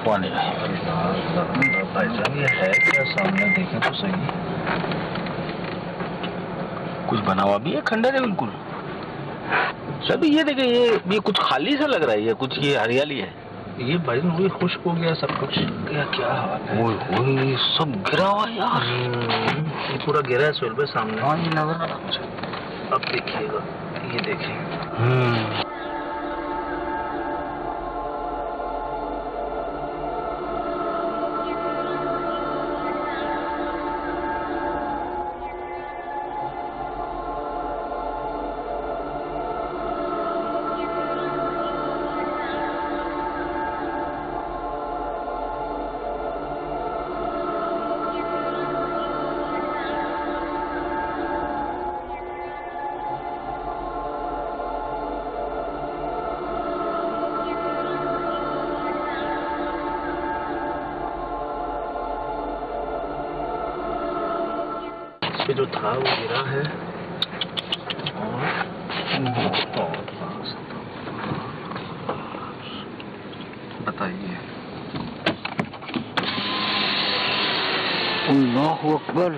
पानी भाईजान, ये है क्या? सामने देखें तो सही। कुछ बना हुआ भी है, खंडर है बिल्कुल। सभी ये देखे, ये कुछ खाली सा लग रहा है, ये कुछ ये हरियाली है। ये भाई वही खुश्क हो गया सब कुछ। क्या हाल है? ओए सब गिरा हुआ यार। ये पूरा गिरा है सोहेल भाई सामने। हाँ, ये लग रहा है। अब देखिएगा, ये देखिए। जो था वो गिरा है और बताइए। अल्लाहु अकबर।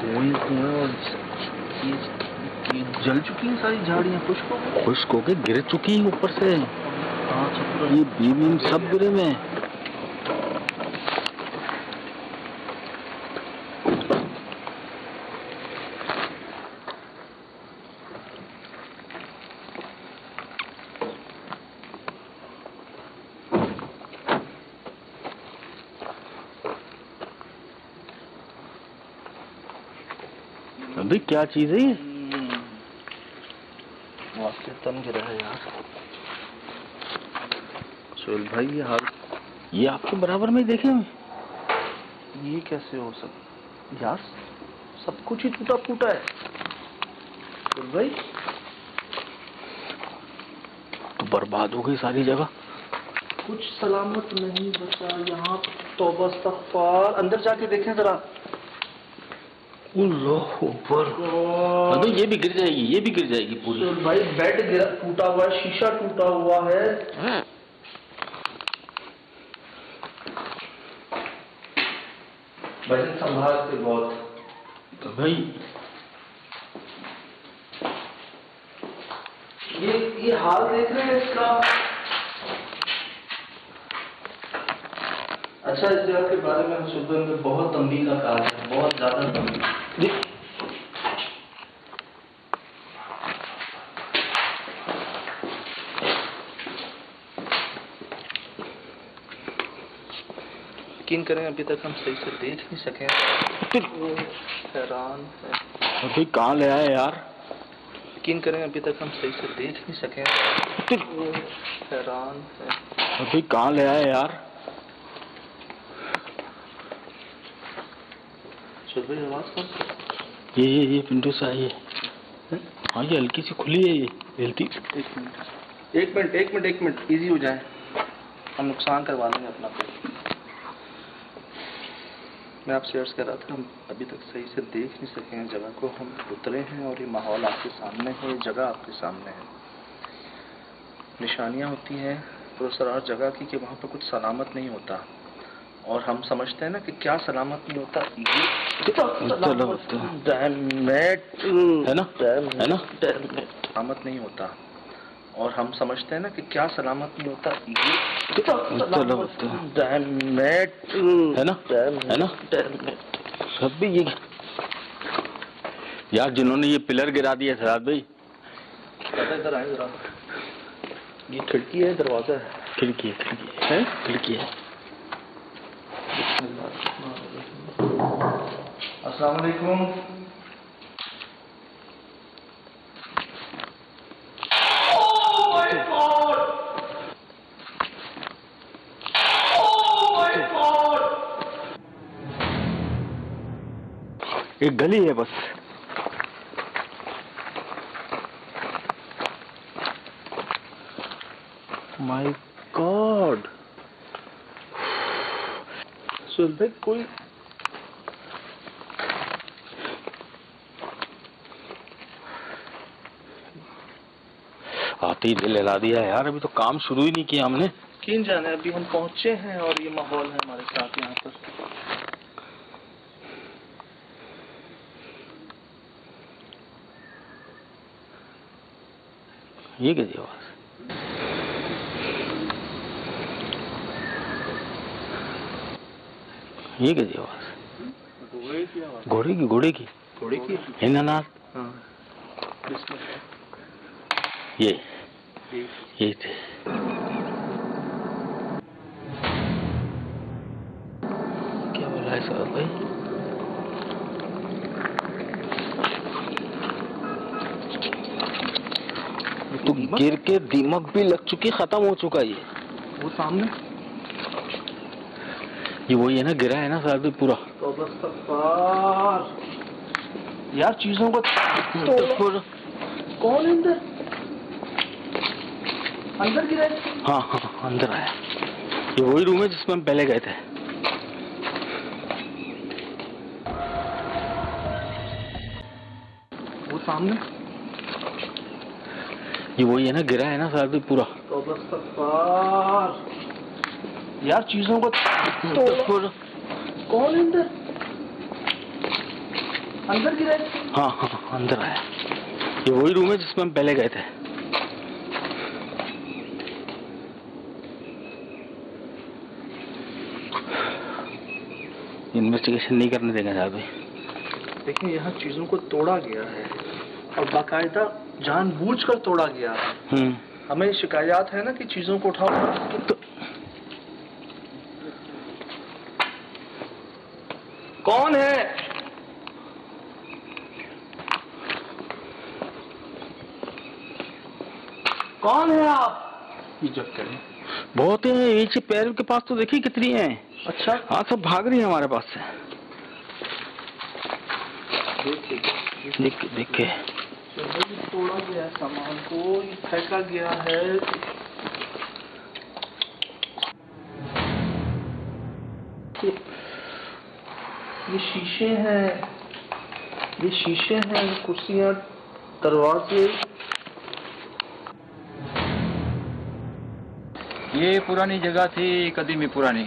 कुएं और ये जल चुकी हैं सारी झाड़ियाँ, खुश्क हो के गिर चुकी हैं ऊपर से। ये बीम सब गिरे में। अभी क्या चीज है ये? वाकई तन गिरा है यार सोहेल भाई। ये हाल ये आपके बराबर में देखे हैं। ये कैसे हो सकता यार? सब कुछ ही टूटा फूटा है सोहेल भाई। तो बर्बाद हो गई सारी जगह। कुछ सलामत नहीं बचा यहाँ। तौबा इस्तग़फ़ार। अंदर जाके देखें जरा। ऊपर अभी ये भी गिर जाएगी, ये भी गिर जाएगी पूरी। तो भाई बेड गिरा, टूटा हुआ है, शीशा टूटा हुआ है। भाई संभाल के बहुत। तो भाई ये हाल देख रहे हैं इसका। अच्छा, इस जगह के बारे में सुबह में बहुत तंबीह का काम है, बहुत ज्यादा तंबीह। यकीन करें अभी तक हम सही से देख नहीं सके। हैरान है। अभी कहाँ ले आए यार? यकीन करें अभी तक हम सही से देख नहीं सके। हैरान है। अभी कहाँ ले आए यार? आवाज कौन? ये पिंटू सा है। हाँ, ये हल्की सी खुली है, ये हिलती। एक मिनट इजी हो जाए, हम नुकसान करवा लेंगे अपना। मैं आपसे अर्ज कर रहा था, हम अभी तक सही से देख नहीं सके हैं जगह को। हम उतरे हैं और ये माहौल आपके सामने है, ये जगह आपके सामने है। निशानियां होती हैं पुरस्कार जगह की कि वहाँ पर कुछ सलामत नहीं होता, और हम समझते हैं ना कि क्या सलामत नहीं होता। सलामत नहीं होता, और हम समझते हैं ना कि क्या सलामत नहीं होता। है ना सब भी ये यार, जिन्होंने ये पिलर गिरा दिया सराज भाई। इधर आए जरा। ये खिड़की है, दरवाजा है? खिड़की है। अस्सलाम वालेकुम। एक गली है बस। माय गॉड सोहेल भाई, कोई पार्टी दिल हिला दिया है यार, अभी तो काम शुरू ही नहीं किया हमने। किन जाने, अभी हम पहुंचे हैं और ये माहौल है हमारे साथ यहाँ पर। ये कैसी आवाज? ये कैसी आवाज? घोड़े की घोड़े की घोड़े की हिंदनाथ। हाँ। ये थे। क्या बोला है साहब भाई? तो गिर के दीमक भी लग चुकी, खत्म हो चुका ये। वो सामने ये वही है ना, गिरा है ना साहब पूरा। तो यार चीजों को तो कौन अंदर अंदर गिरा है? हाँ हाँ अंदर आया। ये वही रूम है जिसमें हम पहले गए थे। वो सामने ये वही है ना, गिरा है ना साहब पूरा। तो यार चीजों को तो कौन अंदर अंदर गिरा है? हाँ हाँ अंदर आया। ये वही रूम है जिसमें हम पहले गए थे। इन्वेस्टिगेशन नहीं करने देंगे साहब भाई। देखिए यहाँ चीजों को तोड़ा गया है और बाकायदा जानबूझकर तोड़ा गया है। हमें शिकायत है ना कि चीजों को उठाओ तो कौन है? कौन है आप? इज्जत करें। बहुत है, नीचे पैर के पास तो देखिए कितनी है। अच्छा हाँ सब भाग रही है हमारे पास से। देख के तोड़ा गया सामान को, ये फेंका गया है। ये शीशे हैं, ये शीशे हैं, कुर्सियां, दरवाजे। ये पुरानी जगह थी, कदीमी पुरानी।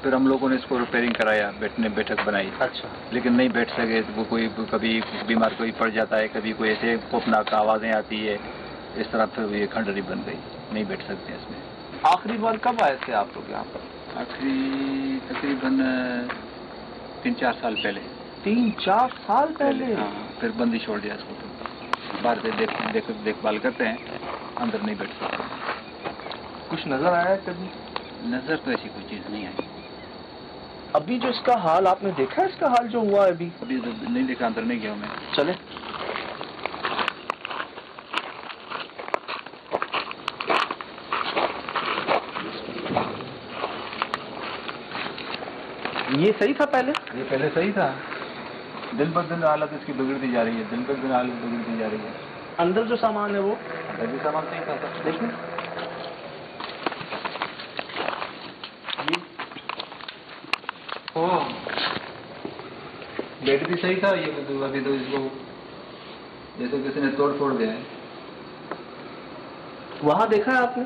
फिर हम लोगों ने इसको रिपेयरिंग कराया, बैठक बनाई। अच्छा। लेकिन नहीं बैठ सके। वो कोई कभी बीमार कोई पड़ जाता है, कभी कोई ऐसे खौफनाक आवाजें आती है, इस तरह फिर ये खंडहरी बन गई। नहीं बैठ सकते इसमें। आखिरी बार कब आए थे आप लोग यहाँ पर? आखिरी तकरीबन 3-4 साल पहले। 3-4 साल पहले? हाँ, फिर बंदी छोड़ दिया इसको। तो बाहर से देखभाल करते हैं, अंदर नहीं बैठ सकते। कुछ नजर आया कभी? नजर तो ऐसी कोई चीज नहीं आई। अभी जो इसका हाल आपने देखा है, इसका हाल जो हुआ है अभी तो नहीं देखा, अंदर नहीं गया मैं। चले। ये सही था पहले? ये पहले सही था। दिन पर दिन हालत इसकी बिगड़ती जा रही है, दिन पर दिन हालत बिगड़ती जा रही है। अंदर जो सामान है वो? अंदर भी सामान सही था। देखिए बेड भी सही था। ये अभी तो इसको जैसे किसी ने तोड़ फोड़ दिया है। वहां देखा है आपने?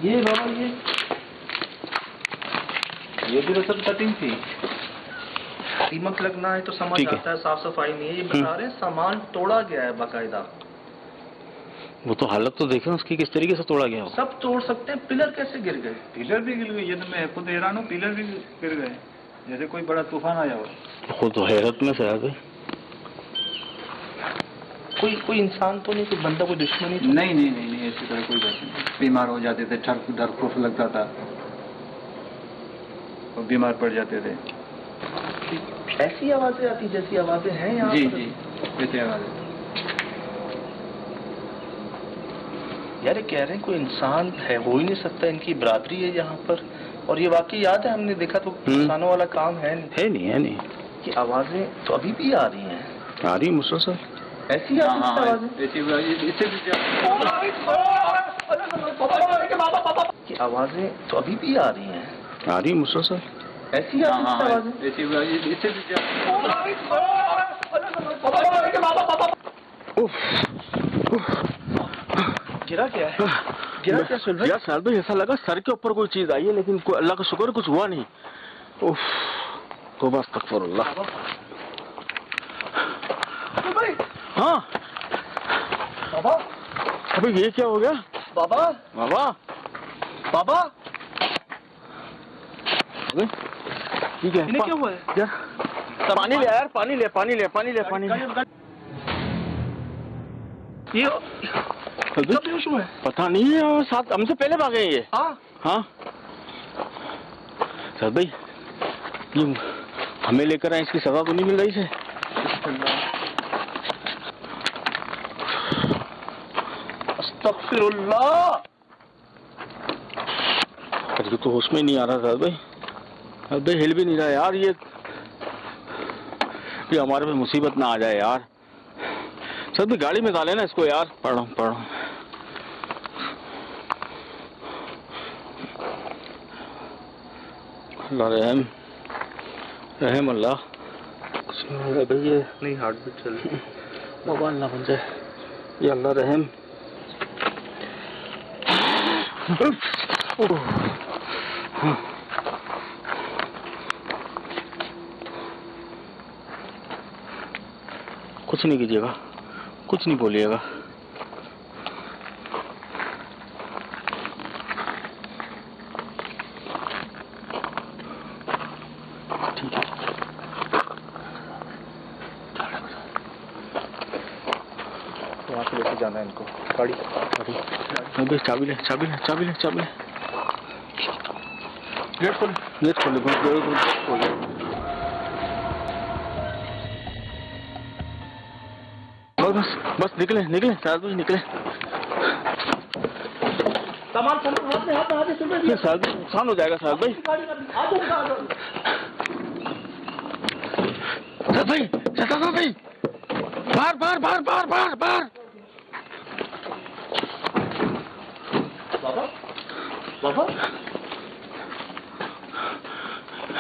ये बाबा ये भी तो सब कटिंग थी। दीमक लगना है तो समझ आता है, साफ सफाई नहीं है। ये बता रहे हैं सामान तोड़ा गया है बाकायदा। वो तो हालत तो देखे उसकी, किस तरीके से तोड़ा गया हो। सब तोड़ सकते हैं। पिलर कैसे गिर गए? पिलर भी गिर गए। ये तो मैं खुद हैरान हूँ, पिलर भी गिर गए जैसे कोई बड़ा तूफान आया हो। खुद तो हैरत में से आ गए। कोई इंसान तो नहीं, कोई बंदा, कोई दुश्मनी तो नहीं, ऐसी तरह कोई बात नहीं। बीमार हो जाते थे, डर खौफ लगता था, और बीमार पड़ जाते थे। ऐसी आवाजें आती जैसी आवाजें हैं यहाँ? जी ऐसी आवाजें। यार कह रहे हैं कोई इंसान है, हो ही नहीं सकता, इनकी बरादरी है यहाँ पर। और ये वाकई याद है, हमने देखा तो इंसानों वाला काम है नहीं। कि आवाजें तो अभी भी आ रही हैं। आ रही मुसलसल ऐसी आवाजें? कि आवाजें तो अभी भी आ रही हैं। आ रही मुसलसल ऐसी आवाजें? गिरा क्या है? गिरा क्या सुन भाई? यार साहब भाई ऐसा लगा सर के ऊपर कोई चीज आई है, लेकिन अल्लाह का शुक्र कुछ हुआ नहीं। उफ, तौबा अस्तगफिरुल्लाह। हाँ बाबा, अबे ये क्या हो गया? बाबा, बाबा, बाबा, अबे ठीक है, इन्हें क्या हुआ है? यार पानी ले यार, पानी ले, पानी ले, पानी ले, पानी ले। ये कब बेहोश हुआ है? पता नहीं है, साथ हमसे पहले भागे हैं ये। हाँ हाँ सर भाई, ये हमें लेकर आए, इसकी सजा तो नहीं मिल रही से? अस्तगफिरुल्लाह। अरे तो होश में नहीं आ रहा सर भाई, सर भाई हिल भी नहीं रहा यार। ये हमारे पे मुसीबत ना आ जाए यार। सर भाई गाड़ी में डाले ना इसको यार। पढ़ो पढ़ो। अल्लाह रहम, रहम अल्लाह। कुछ नहीं हो रहा भाई, ये नहीं हार्ट बीट चल रही है। बाबा अल्लाह बन जाए, ये अल्लाह रहम। कुछ नहीं कीजिएगा, कुछ नहीं बोलिएगा। ठीक है, वहाँ से लेके जाना है इनको। गाड़ी अबे चाबी ले, चाबी ले, चाबी ले, चाबी ले। गेट खोल, गेट खोल, गेट खोल। बस बस निकले, निकले साहब भाई, निकले। सामान हाथ में ये साहब भाई नुकसान हो जाएगा साहब भाई। साहब भाई, साहब भाई, बाहर बाहर बाहर बाहर बाहर बाहर। बाबा, बाबा,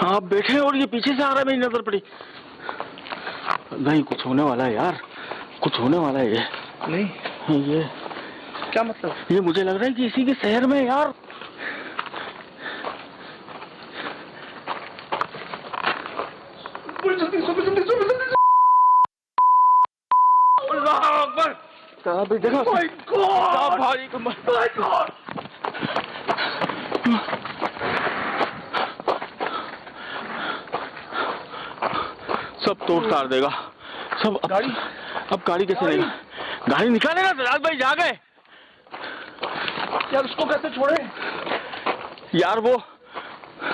आप बैठे और ये पीछे से आ रहा है, मेरी नजर पड़ी। नहीं कुछ होने वाला है यार, कुछ होने वाला है ये। नहीं ये क्या मतलब? ये मुझे लग रहा है कि इसी के शहर में यार। अल्लाह अकबर। साहब भाई देखो, साहब भाई को सब तोड़ तार देगा सब। गाड़ी, अब गाड़ी कैसे लेगा? गाड़ी निकाले ना राज भाई, जा गए यार उसको कैसे छोड़े? यार। वो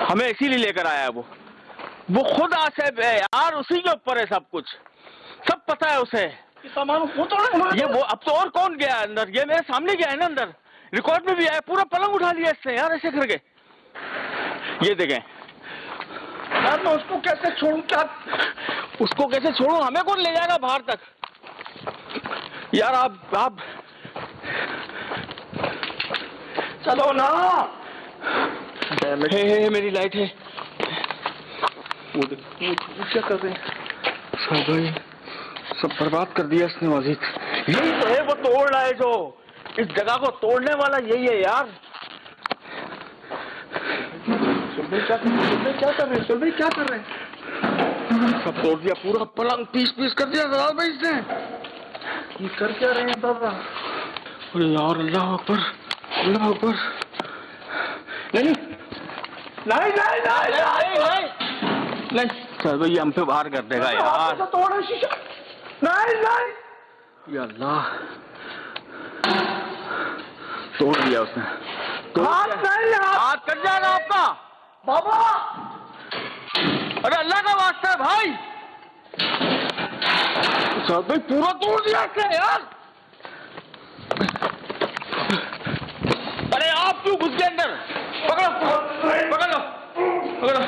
हमें इसीलिए लेकर आया है। वो खुद आसिफ है यार, उसी के ऊपर है सब कुछ, सब पता है उसे। सामान वो तो ये वो अब तो और कौन गया अंदर? ये मेरे सामने गया है ना अंदर, रिकॉर्ड में भी आया। पूरा पलंग उठा लिया इसने यार, ऐसे करके। ये देखें यार, मैं उसको कैसे छोड़ूं? क्या उसको कैसे छोड़ूं? हमें कौन ले जाएगा बाहर तक यार? आप चलो ना। हे मेरी लाइट है। वो क्या कर रहे हैं? सब भाई सब बर्बाद कर दिया इसने मस्जिद। यही तो है, वो तोड़ रहा है, जो इस जगह को तोड़ने वाला यही है यार। क्या कर रहे हैं? सब तोड़ दिया, पूरा पलंग पीस पीस कर दिया जलाल भाई इसने। ये कर क्या रहे हैं बाबा? अरे यार अल्लाह अकबर, अल्लाह अकबर। नहीं नहीं नहीं नहीं नहीं नहीं सर भाई, हम पे बाहर कर देगा यार। तो तोड़ा शीशा। नहीं नहीं, या अल्लाह, तोड़ दिया उसने। हाथ कट जाएगा आपका बाबा। अरे अल्लाह का वास्ता है भाई। सर भाई पूरा तोड़ दिया इसने यार। अरे आप क्यों घुस गए अंदर? पकड़ो पकड़ लो, पकड़ो।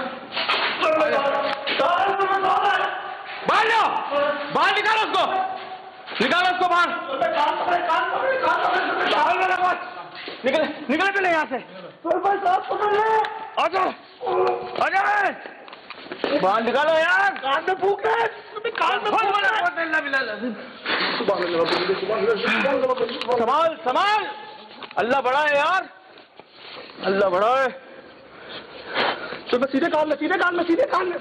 बाहर लो, बाहर निकालो उसको, निकालो उसको बाहर। निकले निकले पहले यहाँ से। आजा आजा, बाहर निकालो यार। कान में फूक रहे, कान में फूक रहे। संभाल संभाल, अल्लाह बड़ा है यार, अल्लाह बड़ा है। चल सीधे कान में, सीधे कान में, सीधे कान में।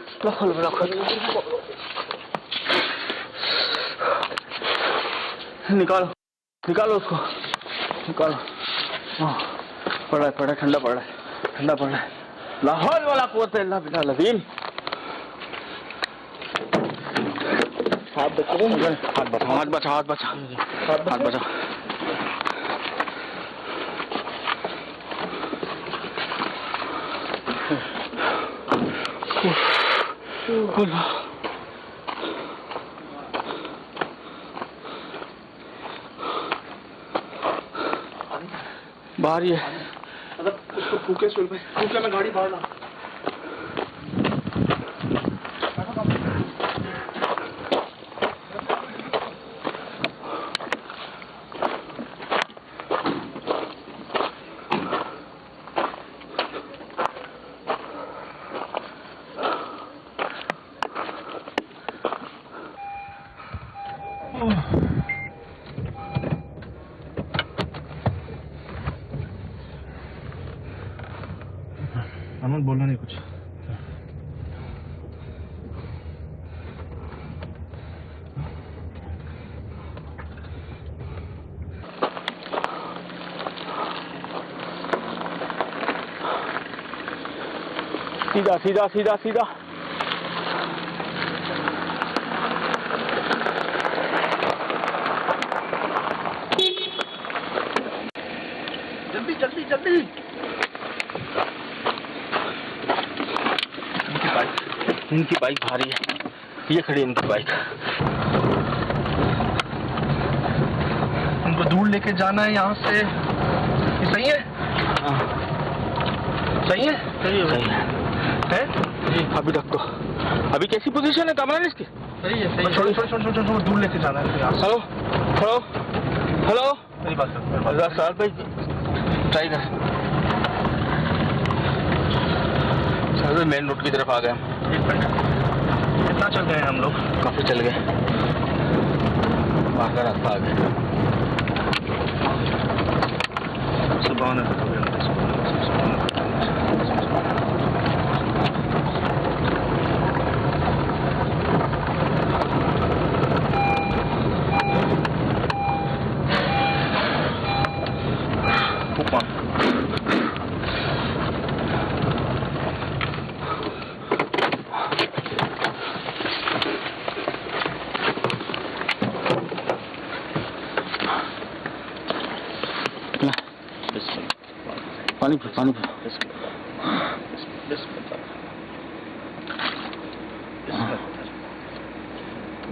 निकालो निकालो उसको, निकालो। पड़ा है, पड़ा है, ठंडा पड़ा है, ठंडा पड़ा है। लाहौल वाला कुव्वत इल्ला बिल्लाह अज़ीम। हाथ बचाओ, हाथ बचाओ, हाथ बचाओ, हाथ बचाओ, हाथ बचाओ। बाहर ही है। मतलब उसको फूके सुन भाई, फूके में गाड़ी बाहर ला। अमन बोलना नहीं कुछ। सीधा सीधा सीधा सीधा। जल्दी जल्दी जल्दी। इनकी बाइक भारी है, ये खड़ी है इनकी बाइक। उनको दूर लेके जाना है यहाँ से, ये सही है? हाँ सही है? सही है, सही है। अभी तक तो, अभी कैसी पोजीशन है कमरा इसकी? सही है, सही है। छोड़ दूर लेके जाना है यहाँ से। हेलो हेलो हेलो, मेरी बात कर। साल भाई ट्राई कर। सर मेन रोड की तरफ आ गए हम। एक मिनट, कितना चल गए हम लोग? काफी चल गए, बाहर का रास्ता आ गए। सुभान अल्लाह। पानी पी, पानी पी।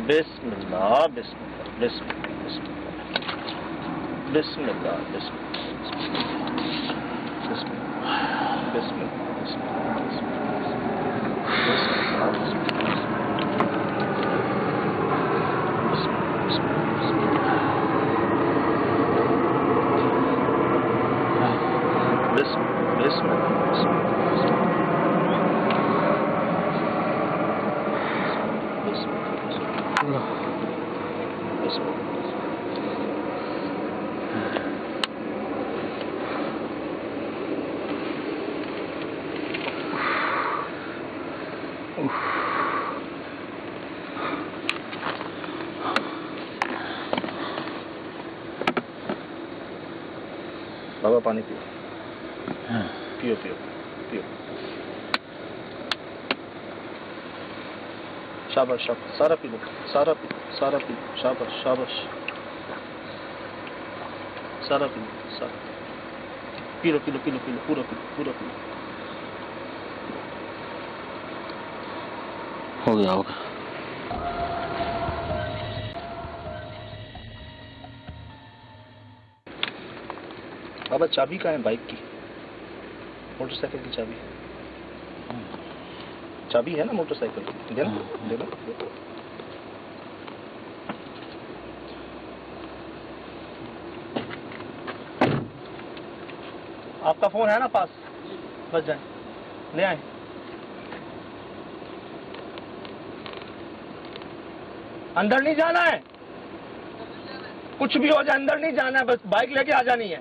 बिस्मिल्लाह बिस्मिल्लाह बिस्मिल्लाह बिस्मिल्लाह बाबा पानी पियो। पियो पियो पियो। शाबाश शाबाश, सारा पी लो, सारा पी लो, सारा पी लो। शाबाश शाबाश, सारा पी लो, सारा P low P low P low P low, पूरा पी लो, पूरा पी लो। हो गया हो गया। बाबा चाबी कहाँ है बाइक की? मोटरसाइकिल की चाबी? चाबी है ना मोटरसाइकिल की? देना देना। आपका फोन है ना पास? बच जाए, ले आए। अंदर नहीं जाना है। कुछ भी हो जाए अंदर नहीं जाना है, बस बाइक लेके आ जानी है।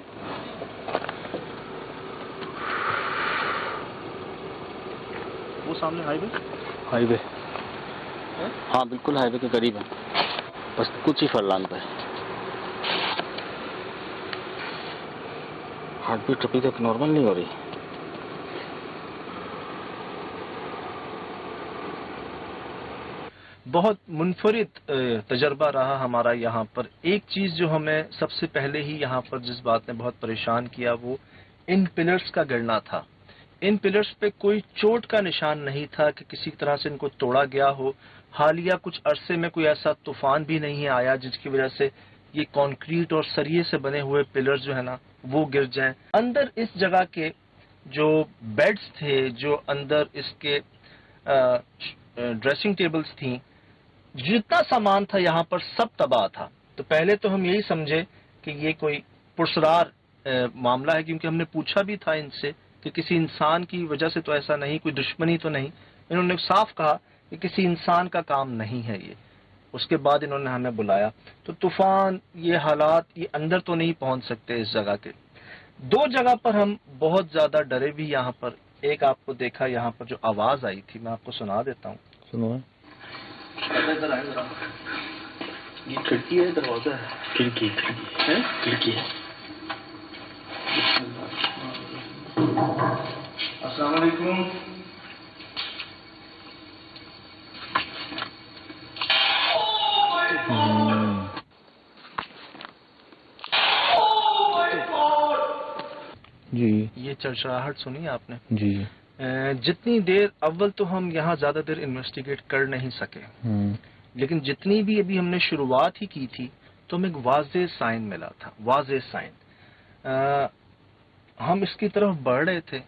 वो सामने हाईवे हाँ बिल्कुल हाईवे के करीब है, बस कुछ ही फरलांग पे। हार्ट बीट अभी तक नॉर्मल नहीं हो रही। बहुत मुनफरिद तजर्बा रहा हमारा यहाँ पर। एक चीज जो हमें सबसे पहले ही यहाँ पर जिस बात ने बहुत परेशान किया वो इन पिलर्स का गिरना था। इन पिलर्स पे कोई चोट का निशान नहीं था कि किसी तरह से इनको तोड़ा गया हो। हालिया कुछ अरसे में कोई ऐसा तूफान भी नहीं आया जिसकी वजह से ये कंक्रीट और सरिये से बने हुए पिलर्स जो है ना वो गिर जाएं। अंदर इस जगह के जो बेड्स थे, जो अंदर इसके ड्रेसिंग टेबल्स थी, जितना सामान था यहाँ पर सब तबाह था। तो पहले तो हम यही समझे कि ये कोई पुरसरार मामला है, क्योंकि हमने पूछा भी था इनसे कि किसी इंसान की वजह से तो ऐसा नहीं, कोई दुश्मनी तो नहीं। इन्होंने साफ कहा कि किसी इंसान का काम नहीं है ये। उसके बाद इन्होंने हमें बुलाया। तो तूफान, ये हालात, ये अंदर तो नहीं पहुंच सकते इस जगह के। दो जगह पर हम बहुत ज्यादा डरे भी यहाँ पर। एक आपको देखा यहाँ पर जो आवाज आई थी, मैं आपको सुना देता हूँ। सुनो, इधर आए जरा। ये खिड़की है, दरवाजा है? खिड़की है, खिड़की है। अस्सलाम वालेकुम। जी, ये चरचराहट सुनी आपने? जी। जितनी देर, अव्वल तो हम यहाँ ज्यादा देर इन्वेस्टिगेट कर नहीं सके, लेकिन जितनी भी अभी हमने शुरुआत ही की थी तो हमें एक वाज़े साइन मिला था, वाज़े साइन। हम इसकी तरफ बढ़ रहे थे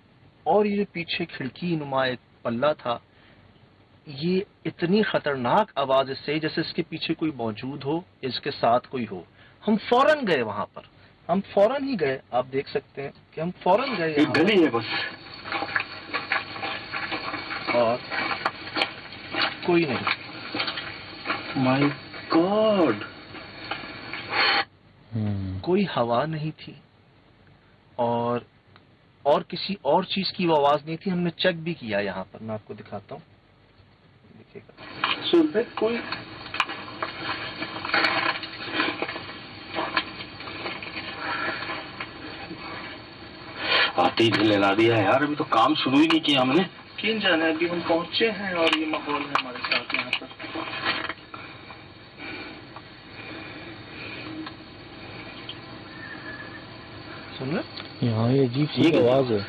और ये पीछे खिड़की नुमा एक पल्ला था, ये इतनी खतरनाक आवाज इससे जैसे इसके पीछे कोई मौजूद हो, इसके साथ कोई हो। हम फौरन गए वहां पर, हम फौरन ही गए। आप देख सकते हैं कि हम फौरन गए। एक गली है बस, और कोई नहीं। माय गॉड, कोई हवा नहीं थी और किसी और चीज की वो आवाज नहीं थी। हमने चेक भी किया यहाँ पर, मैं आपको दिखाता हूँ, देखिएगा। सुनते कोई आते ही ला दिया है यार। अभी तो काम शुरू ही नहीं किया हमने। किन जाने, अभी हम पहुंचे हैं और ये माहौल है हमारे साथ यहाँ पर। सुन रहे? यहाँ ये अजीब सी आवाज है।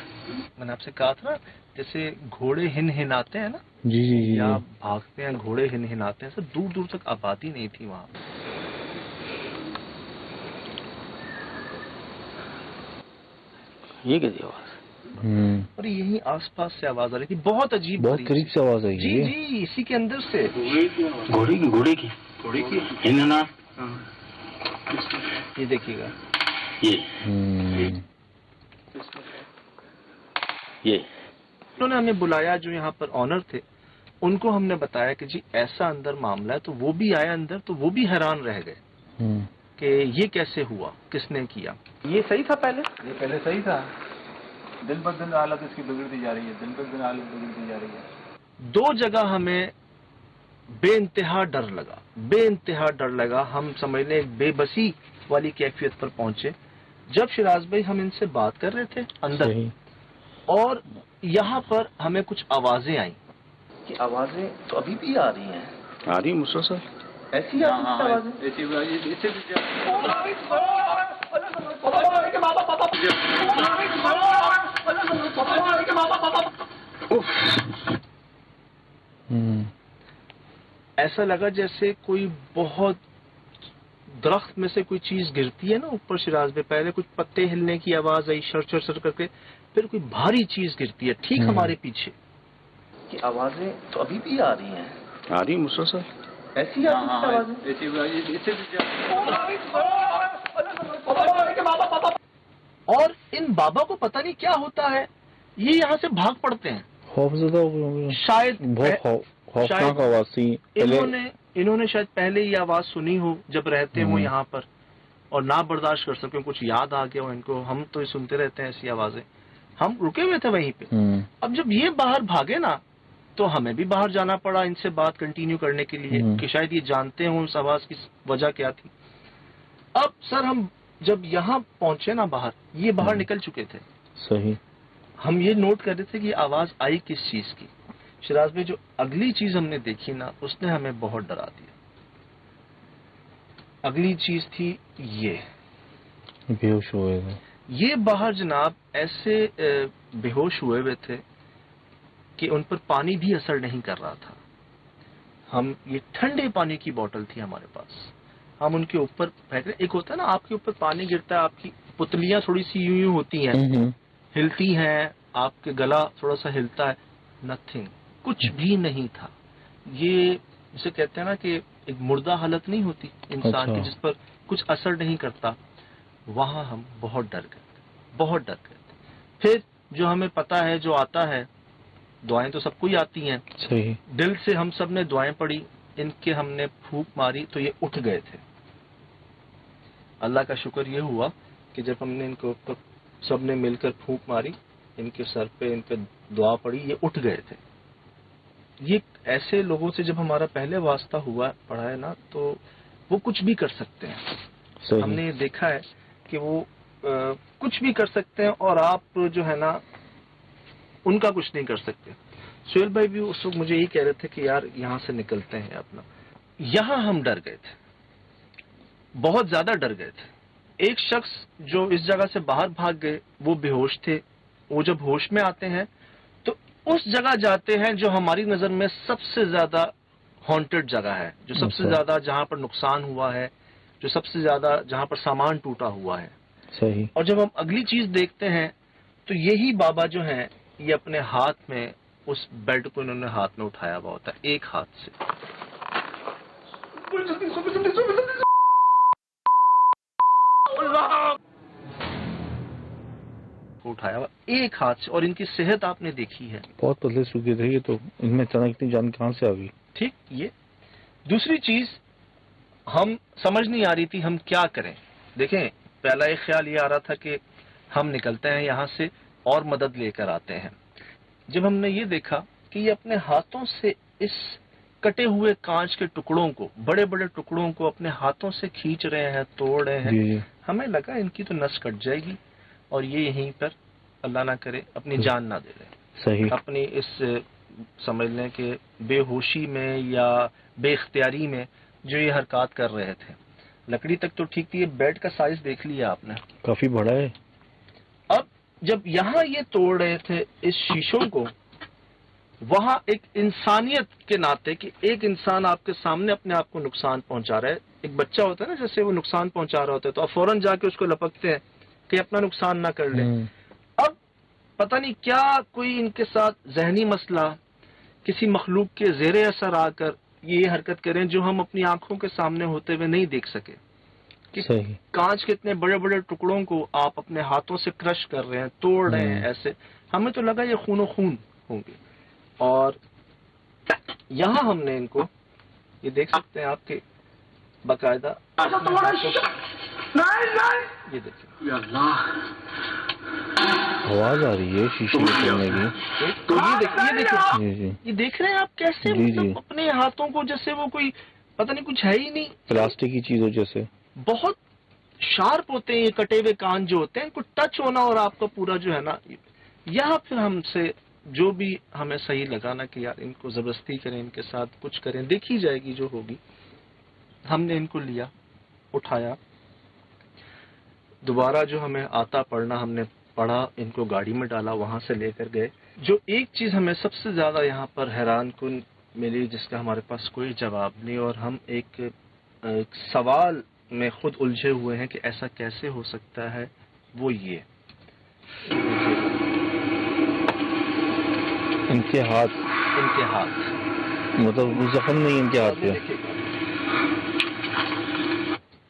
मैंने आपसे कहा था ना, जैसे घोड़े हिन हिनाते हैं ना, जी जी जी, या भागते हैं घोड़े हिन हिनाते हैं, सब दूर दूर तक आबादी नहीं थी वहाँ। ये कैसी आवाज? और यही आसपास से आवाज आ रही थी, बहुत अजीब, बहुत करीब से आवाज आई। जी जी, इसी के अंदर से। घोड़े की हिनना। ये देखिएगा, ये उन्होंने हमें बुलाया, जो यहाँ पर ऑनर थे, उनको हमने बताया कि जी ऐसा अंदर मामला है। तो वो भी आए अंदर, तो वो भी हैरान रह गए कि ये कैसे हुआ, किसने किया। ये सही था पहले? ये पहले सही था, दिन ब दिन हालत इसकी बिगड़ती जा रही है, दिन ब दिन हालत बिगड़ती जा रही है। दो जगह हमें बेइंतहा डर लगा, बेइंतहा डर लगा। हम समझ लें एक बेबसी वाली कैफियत पर पहुंचे जब शिराज भाई हम इनसे बात कर रहे थे अंदर, और यहाँ पर हमें कुछ आवाजें आई। कि आवाजें तो अभी भी आ रही हैं? आ रही मुसलसल ऐसी आवाजें? ऐसा लगा जैसे कोई बहुत दरख्त में से कोई चीज गिरती है ना ऊपर शिराज में, पहले कुछ पत्ते हिलने की आवाज आई शर शर शर करके, फिर कोई भारी चीज गिरती है ठीक हमारे पीछे। कि आवाजें तो अभी भी आ रही हैं? आ रही मुसलसल ऐसी आवाजें? और इन बाबा को पता नहीं क्या होता है, ये यहाँ से भाग पड़ते हैं। खौफजदा, शायद बहुत खौफनाक आवाज थी। इन्होंने शायद पहले ये आवाज सुनी हो जब रहते हो यहाँ पर, और ना बर्दाश्त कर सके, कुछ याद आ गया हो इनको, हम तो ये सुनते रहते हैं ऐसी आवाजें, हम रुके हुए थे वहीं पे। अब जब ये बाहर भागे ना तो हमें भी बाहर जाना पड़ा इनसे बात कंटिन्यू करने के लिए कि शायद ये जानते हो उस आवाज की वजह क्या थी। अब सर हम जब यहाँ पहुंचे ना बाहर, ये बाहर निकल चुके थे। सही। हम ये नोट कर रहे थे कि आवाज आई किस चीज की। शिराज भाई, जो अगली चीज हमने देखी ना उसने हमें बहुत डरा दिया। अगली चीज थी ये बेहोश हुए थे। ये बाहर जनाब ऐसे बेहोश हुए हुए थे कि उन पर पानी भी असर नहीं कर रहा था। हम ये ठंडे पानी की बोतल थी हमारे पास, हम उनके ऊपर फेंक रहे। एक होता है ना आपके ऊपर पानी गिरता है, आपकी पुतलियां थोड़ी सी यूं यूं होती हैं, हिलती हैं, आपके गला थोड़ा सा हिलता है। नथिंग, कुछ भी नहीं था। ये जिसे कहते हैं ना कि एक मुर्दा हालत नहीं होती इंसान की, जिस पर कुछ असर नहीं करता, वहां हम बहुत डर गए, बहुत डर गए। फिर जो हमें पता है, जो आता है, दुआएं तो सबको ही आती हैं। सही। दिल से हम सब ने दुआएं पढ़ी, इनके हमने फूंक मारी तो ये उठ गए थे। अल्लाह का शुक्र ये हुआ कि जब हमने इनको ऊपर सब ने मिलकर फूंक मारी, इनके सर पे इन पे दुआ पड़ी, ये उठ गए थे। ये ऐसे लोगों से जब हमारा पहले वास्ता हुआ पड़ा है ना, तो वो कुछ भी कर सकते हैं। सही। हमने देखा है कि वो कुछ भी कर सकते हैं और आप जो है ना उनका कुछ नहीं कर सकते। सुहेल भाई भी उस वक्त मुझे यही कह रहे थे कि यार यहाँ से निकलते हैं अपना। यहाँ हम डर गए थे, बहुत ज्यादा डर गए थे। एक शख्स जो इस जगह से बाहर भाग गए वो बेहोश थे। वो जब होश में आते हैं तो उस जगह जाते हैं जो हमारी नजर में सबसे ज्यादा हॉन्टेड जगह है, जो सबसे ज्यादा जहाँ पर नुकसान हुआ है, जो सबसे ज्यादा जहाँ पर सामान टूटा हुआ है। सही। और जब हम अगली चीज देखते हैं तो यही बाबा जो हैं ये अपने हाथ में उस बेड को इन्होंने हाथ में उठाया हुआ होता है, एक हाथ से। उठाया हुआ एक हाथ से, और इनकी सेहत आपने देखी है, बहुत पतले सूखे थे ये तो, इनमें अचानक इतनी जान कहाँ से आ गई। ठीक। ये दूसरी चीज हम समझ नहीं आ रही थी हम क्या करें। देखें, पहला एक ख्याल ये आ रहा था कि हम निकलते हैं यहाँ से और मदद लेकर आते हैं। जब हमने ये देखा कि ये अपने हाथों से इस कटे हुए कांच के टुकड़ों को, बड़े बड़े टुकड़ों को अपने हाथों से खींच रहे हैं, तोड़ रहे हैं, हमें लगा इनकी तो नस कट जाएगी और ये यहीं पर अल्लाह ना करे अपनी जान ना दे रहे। सही। अपनी इस समझ लें कि बेहोशी में या बेख्तियारी में जो ये हरकत कर रहे थे। लकड़ी तक तो ठीक थी, ये बेड का साइज देख लिया आपने, काफी बड़ा है। अब जब यहाँ ये तोड़ रहे थे इस शीशों को, वहां एक इंसानियत के नाते कि एक इंसान आपके सामने अपने आप को नुकसान पहुंचा रहा है। एक बच्चा होता है ना, जैसे वो नुकसान पहुंचा रहा होता है तो आप फौरन जाके उसको लपकते हैं कि अपना नुकसान ना कर ले। अब पता नहीं क्या कोई इनके साथ जहनी मसला, किसी मखलूक के जेरे असर आकर ये हरकत करें जो हम अपनी आंखों के सामने होते हुए नहीं देख सके। कि कांच के इतने बड़े बड़े टुकड़ों को आप अपने हाथों से क्रश कर रहे हैं, तोड़ रहे हैं ऐसे, हमें तो लगा ये खूनो खून होंगे। और यहाँ हमने इनको, ये देख सकते हैं आपके बाकायदा, ये देखिए आवाज आ रही है शीशे तोड़ने की। तो ये देख रहे हैं आप कैसे मतलब अपने हाथों को जैसे वो कोई पता नहीं कुछ है ही नहीं, प्लास्टिक की चीज हो जैसे। बहुत शार्प होते हैं ये कटे हुए कान जो होते हैं, इनको टच होना और आपका पूरा जो है ना, यहाँ फिर हमसे जो भी हमें सही लगा ना कि यार इनको जबरदस्ती करें, इनके साथ कुछ करें, देखी जाएगी जो होगी। हमने इनको लिया, उठाया, दोबारा जो हमें आता पढ़ना हमने पढ़ा, इनको गाड़ी में डाला, वहां से लेकर गए। जो एक चीज हमें सबसे ज्यादा यहाँ पर हैरान कुन मिली, जिसका हमारे पास कोई जवाब नहीं, और हम एक सवाल में खुद उलझे हुए हैं कि ऐसा कैसे हो सकता है, वो ये इनके हाथ मतलब जख्म नहीं इनके हाथ पे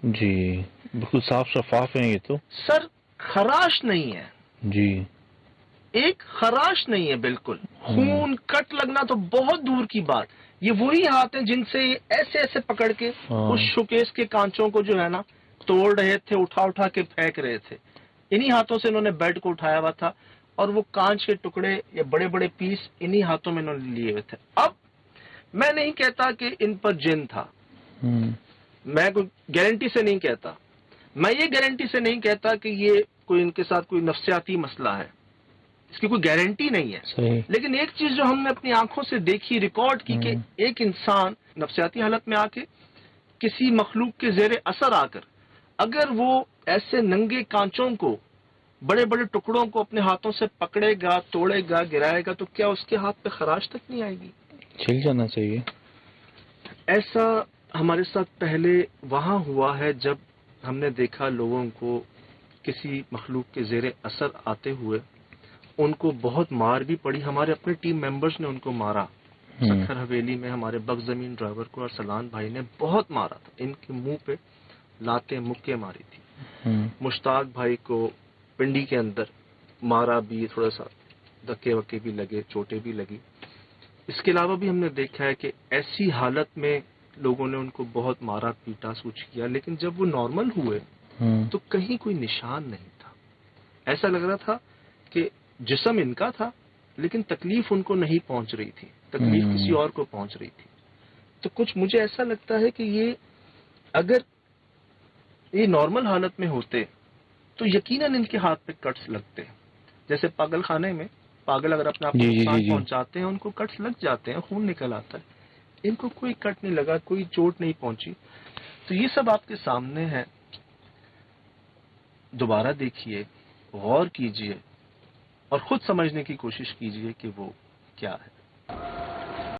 जी, बिल्कुल साफ शफाफ है ये तो। सर खराश नहीं है जी, एक खराश नहीं है, बिल्कुल खून कट लगना तो बहुत दूर की बात। ये वही हाथ हैं जिनसे ऐसे ऐसे पकड़ के उस शोकेस के कांचों को जो है ना तोड़ रहे थे, उठा उठा के फेंक रहे थे। इन्हीं हाथों से इन्होंने बेड को उठाया हुआ था और वो कांच के टुकड़े या बड़े बड़े पीस इन्हीं हाथों में इन्होंने लिए हुए थे। अब मैं नहीं कहता कि इन पर जिन था, मैं कोई गारंटी से नहीं कहता, मैं ये गारंटी से नहीं कहता कि ये कोई इनके साथ कोई नफ्सियाती मसला है, इसकी कोई गारंटी नहीं है। लेकिन एक चीज जो हमने अपनी आंखों से देखी, रिकॉर्ड की, कि एक इंसान नफ्सियाती हालत में आके किसी मखलूक के जेरे असर आकर अगर वो ऐसे नंगे कांचों को, बड़े बड़े टुकड़ों को अपने हाथों से पकड़ेगा, तोड़ेगा, गिराएगा, तो क्या उसके हाथ पे खराश तक नहीं आएगी? छिल जाना चाहिए। ऐसा हमारे साथ पहले वहां हुआ है जब हमने देखा लोगों को किसी मखलूक के जेरे असर आते हुए, उनको बहुत मार भी पड़ी। हमारे अपने टीम मेंबर्स ने उनको मारा। सखर हवेली में हमारे बग जमीन ड्राइवर को और सलान भाई ने बहुत मारा था, इनके मुंह पे लाते मुक्के मारी थी। मुश्ताक भाई को पिंडी के अंदर मारा भी, थोड़ा सा धक्के वक्के भी लगे, चोटें भी लगी। इसके अलावा भी हमने देखा है कि ऐसी हालत में लोगों ने उनको बहुत मारा पीटा, कुछ किया, लेकिन जब वो नॉर्मल हुए तो कहीं कोई निशान नहीं था। ऐसा लग रहा था कि जिस्म इनका था लेकिन तकलीफ उनको नहीं पहुंच रही थी, तकलीफ किसी और को पहुंच रही थी। तो कुछ मुझे ऐसा लगता है कि ये अगर ये नॉर्मल हालत में होते तो यकीनन इनके हाथ पे कट्स लगते। जैसे पागल खाने में पागल अगर अपने आप को नुकसान पहुंचाते हैं, उनको कट्स लग जाते हैं, खून निकल आता है। इनको कोई कट नहीं लगा, कोई चोट नहीं पहुंची। तो ये सब आपके सामने है, दोबारा देखिए, गौर कीजिए और खुद समझने की कोशिश कीजिए कि वो क्या है।